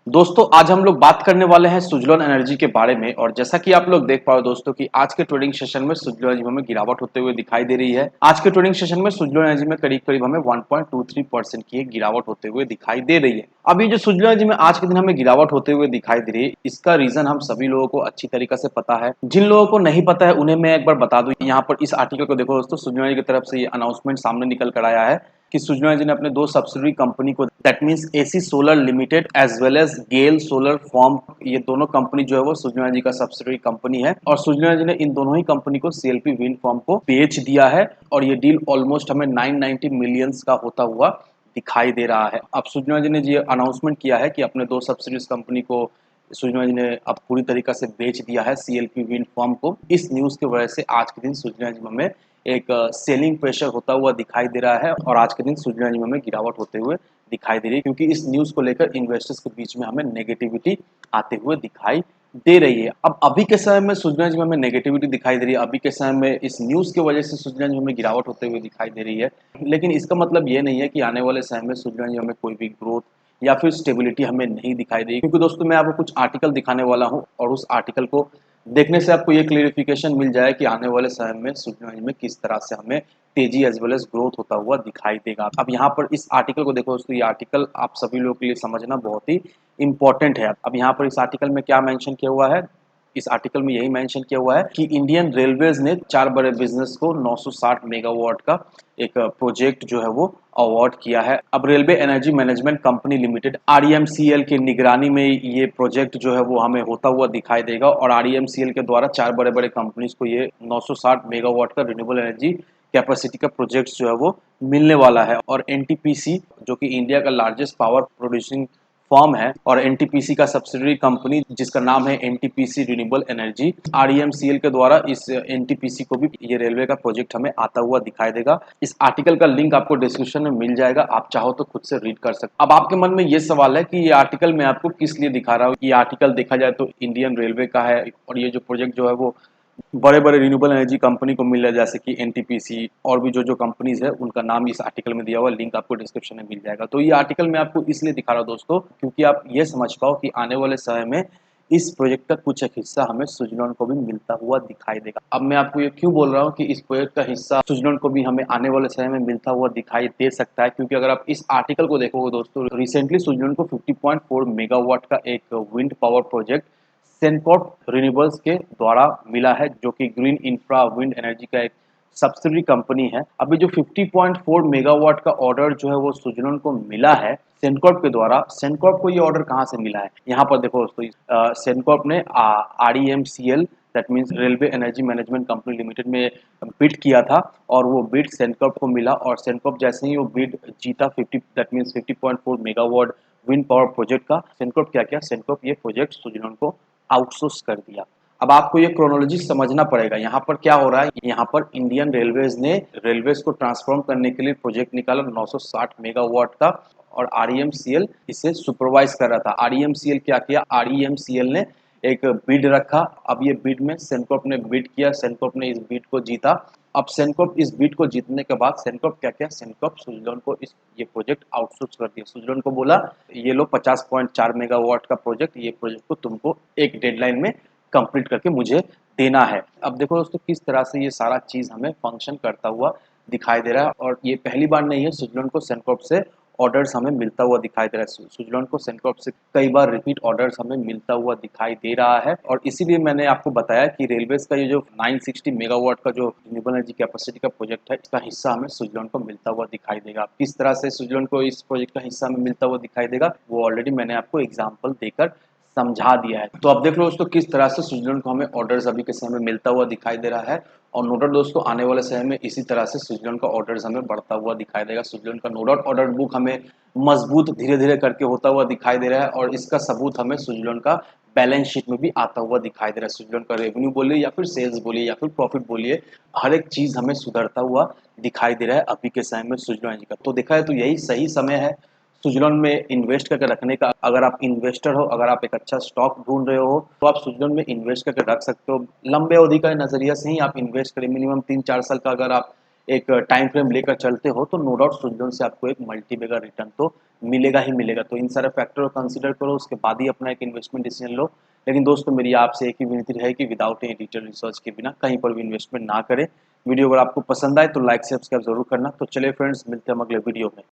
दोस्तों आज हम लोग बात करने वाले हैं सुजलॉन एनर्जी के बारे में। और जैसा कि आप लोग देख पाओ दोस्तों कि आज के ट्रेडिंग सेशन में सुजलॉन एनर्जी में गिरावट होते हुए दिखाई दे रही है। आज के ट्रेडिंग सेशन में सुजलॉन एनर्जी में करीब करीब हमें 1.23% की एक गिरावट होते हुए दिखाई दे रही है। अब ये जो सुजलॉन एनर्जी में आज के दिन हमें गिरावट होते हुए दिखाई दे रही है, इसका रीजन हम सभी लोगों को अच्छी तरीके से पता है। जिन लोगों को नहीं पता है उन्हें मैं एक बार बता दूं। यहाँ पर इस आर्टिकल को देखो दोस्तों, सुजलॉन एनर्जी की तरफ से ये अनाउंसमेंट सामने निकल कर आया है कि सुजलॉन एनर्जी ने अपने दो सब्सिडरी कंपनी को, that means SE solar limited as well as Gale solar farm, ये दोनों कंपनी जो है वो सुजलॉन एनर्जी का सब्सिडरी कंपनी है। और सुजलॉन एनर्जी ने इन दोनों ही कंपनी को सीएलपी विंड फॉर्म को बेच दिया है। और ये डील ऑलमोस्ट हमें 990 मिलियंस का होता हुआ दिखाई दे रहा है। अब सुजलॉन एनर्जी ने ये अनाउंसमेंट किया है कि अपने दो सब्सिडरीज कंपनी को सुजलॉन एनर्जी ने अब पूरी तरीके से बेच दिया है सीएलपी विंड फॉर्म को। इस न्यूज की वजह से आज के दिन सुजलॉन एनर्जी में एक सेलिंग प्रेशर होता हुआ दिखाई दे रहा है। और आज के दिन सुजलॉन एनर्जी में गिरावट होते हुए दिखाई दे रही है, क्योंकि इस न्यूज को लेकर इन्वेस्टर्स के बीच में हमें नेगेटिविटी आते हुए दिखाई दे रही है। अब अभी के समय में सुजलॉन एनर्जी में हमें नेगेटिविटी दिखाई दे रही है, अभी के समय में इस न्यूज की वजह से सुजलॉन एनर्जी में गिरावट होते हुए दिखाई दे रही है। लेकिन इसका मतलब ये नहीं है कि आने वाले समय में सुजलॉन एनर्जी में कोई भी ग्रोथ या फिर स्टेबिलिटी हमें नहीं दिखाई देगी। क्योंकि दोस्तों मैं आपको कुछ आर्टिकल दिखाने वाला हूं और उस आर्टिकल को देखने से आपको ये क्लियरिफिकेशन मिल जाए कि आने वाले समय में सुजलॉन एनर्जी में किस तरह से हमें तेजी एज वेल एज ग्रोथ होता हुआ दिखाई देगा। अब यहाँ पर इस आर्टिकल को देखो दोस्तों, ये आर्टिकल आप सभी लोगों के लिए समझना बहुत ही इंपॉर्टेंट है। अब यहाँ पर इस आर्टिकल में क्या मेंशन किया हुआ है, इस आर्टिकल में यही मेंशन किया हुआ है कि इंडियन रेलवेज ने चार बड़े बिजनेस को 960 मेगावाट का एक प्रोजेक्ट जो है वो अवार्ड किया है। अब railway energy management company limited REMCL की निगरानी में ये प्रोजेक्ट जो है वो हमें होता हुआ दिखाई देगा। और आरईएमसीएल के द्वारा चार बड़े बड़े कंपनीज को ये 960 मेगावाट का रिन्यूएबल एनर्जी कैपेसिटी का प्रोजेक्ट जो है वो मिलने वाला है। और एनटीपीसी जो कि इंडिया का लार्जेस्ट पावर प्रोड्यूसिंग फॉर्म है और एनटीपीसी का सब्सिडरी कंपनी जिसका नाम है एनटीपीसी रिन्यूएबल एनर्जी, आरईएमसीएल के द्वारा इस एनटीपीसी को भी ये रेलवे का प्रोजेक्ट हमें आता हुआ दिखाई देगा। इस आर्टिकल का लिंक आपको डिस्क्रिप्शन में मिल जाएगा, आप चाहो तो खुद से रीड कर सकते। अब आपके मन में ये सवाल है कि ये आर्टिकल मैं आपको किस लिए दिखा रहा हूँ। ये आर्टिकल देखा जाए तो इंडियन रेलवे का है और ये जो प्रोजेक्ट जो है वो बड़े बड़े रिन्यूएबल एनर्जी कंपनी को मिल रहा है, जैसे कि एनटीपीसी और भी जो जो कंपनीज है उनका नाम इस आर्टिकल में दिया हुआ, लिंक आपको डिस्क्रिप्शन में मिल जाएगा। तो ये आर्टिकल मैं आपको इसलिए दिखा रहा हूँ दोस्तों, क्योंकि आप ये समझ पाओ कि आने वाले समय में इस प्रोजेक्ट का कुछ एक हिस्सा हमें सुजलॉन को भी मिलता हुआ दिखाई देगा। अब मैं आपको ये क्यों बोल रहा हूँ कि इस प्रोजेक्ट का हिस्सा सुजलॉन को भी हमें आने वाले समय में मिलता हुआ दिखाई दे सकता है, क्योंकि अगर आप इस आर्टिकल को देखोगे दोस्तों, रिसेंटली सुजलॉन को 50.4 मेगावाट का एक विंड पावर प्रोजेक्ट सेनकॉर्प रिन्यूएबल्स के द्वारा मिला है, जो कि ग्रीन इंफ्रा विंड एनर्जी का एक सब्सिडरी कंपनी है। अभी जो 50.4 मेगावाट का ऑर्डर जो है वो सुजलॉन को मिला है सेनकॉर्प के द्वारा। सेनकॉर्प को ये ऑर्डर कहाँ से मिला है, यहाँ पर देखो दोस्तों, सेनकॉर्प ने REMCL that means railway energy management company limited में बिड किया था और वो बिड सेनकॉर्प को मिला। और सेनकॉर्प जैसे ही वो बिड जीता 50 that means 50.4 megawatt wind power project का, सेनकॉर्प क्या किया, सेनकॉर्प ये प्रोजेक्ट सुजलॉन को आउटसोर्स कर दिया। अब आपको ये क्रोनोलॉजी समझना पड़ेगा। यहाँ पर क्या हो रहा है, यहाँ पर इंडियन रेलवेज ने रेलवेज को ट्रांसफॉर्म करने के लिए प्रोजेक्ट निकाला 960 मेगावाट का, और आरईएमसीएल इसे सुपरवाइज कर रहा था। आरईएमसीएल क्या किया, आरईएमसीएल ने एक बिड रखा। अब ये बिड में सेनकॉर्प ने बिड किया, सेनकॉर्प ने इस बिड को जीता। अब सेनकॉर्प इस बिड को जीतने के बाद सेनकॉर्प क्या किया, सेनकॉर्प सुजलॉन को इस ये प्रोजेक्ट आउटसोर्स कर दिया। सुजलॉन को बोला ये लो 50.4 मेगावाट का प्रोजेक्ट, ये प्रोजेक्ट को तुमको एक डेडलाइन में कंप्लीट करके मुझे देना है। अब देखो दोस्तों किस तरह से ये सारा चीज हमें फंक्शन करता हुआ दिखाई दे रहा है। और ये पहली बार नहीं है सुजलॉन को सेनकॉर्प से ऑर्डर्स हमें मिलता हुआ दिखाई दे रहा है। सुजलॉन को सेनकॉर्प से कई बार रिपीट ऑर्डर्स हमें मिलता हुआ दिखाई दे रहा है। और इसीलिए मैंने आपको बताया कि रेलवेज का ये जो 960 मेगावाट का जो रिन्यूएबल एनर्जी कैपेसिटी का प्रोजेक्ट है, इसका हिस्सा हमें सुजलॉन को मिलता हुआ दिखाई देगा। किस तरह से सुजलॉन को इस प्रोजेक्ट का हिस्सा में मिलता हुआ दिखाई देगा, वो ऑलरेडी मैंने आपको एग्जाम्पल देकर समझा दिया है। तो अब देख लो दोस्तों किस तरह से स्विट्जरलैंड को हमें ऑर्डर्स अभी के समय में मिलता हुआ दिखाई दे रहा है। और नो डाउट दोस्तों आने वाले समय में इसी तरह से स्विट्जरलैंड का ऑर्डर्स हमें बढ़ता हुआ दिखाई देगा। स्विट्जरलैंड का नो डाउट ऑर्डर बुक हमें मजबूत धीरे धीरे करके होता हुआ दिखाई दे रहा है। और इसका सबूत हमें स्विट्जरलैंड का बैलेंस शीट में भी आता हुआ दिखाई दे रहा है। स्विट्जरलैंड का रेवेन्यू बोलिए या फिर सेल्स बोलिए या फिर प्रॉफिट बोलिए, हर एक चीज हमें सुधरता हुआ दिखाई दे रहा है अभी के समय में स्विट्जरलैंड का। तो देखा है तो यही सही समय है स्विट्जरलैंड में इन्वेस्ट करके रखने का। अगर आप इन्वेस्टर हो, अगर आप एक अच्छा स्टॉक ढूंढ रहे हो, तो आप स्विट्जरलैंड में इन्वेस्ट करके रख सकते हो। लंबे अवधि का नजरिया से ही आप इन्वेस्ट करें, मिनिमम 3-4 साल का अगर आप एक टाइम फ्रेम लेकर चलते हो तो नो डाउट सुजलोन से आपको एक मल्टी मेगा रिटर्न तो मिलेगा ही मिलेगा। तो इन सारे फैक्टर को कंसीडर करो, उसके बाद ही अपना एक इन्वेस्टमेंट डिसीजन लो। लेकिन दोस्तों मेरी आपसे एक ही विनती है कि विदाउट एनी डिटेल रिसर्च के बिना कहीं पर भी इन्वेस्टमेंट ना करें। वीडियो अगर आपको पसंद आए तो लाइक सब्सक्राइब जरूर करना। तो चलिए फ्रेंड्स, मिलते हैं हम अगले वीडियो में।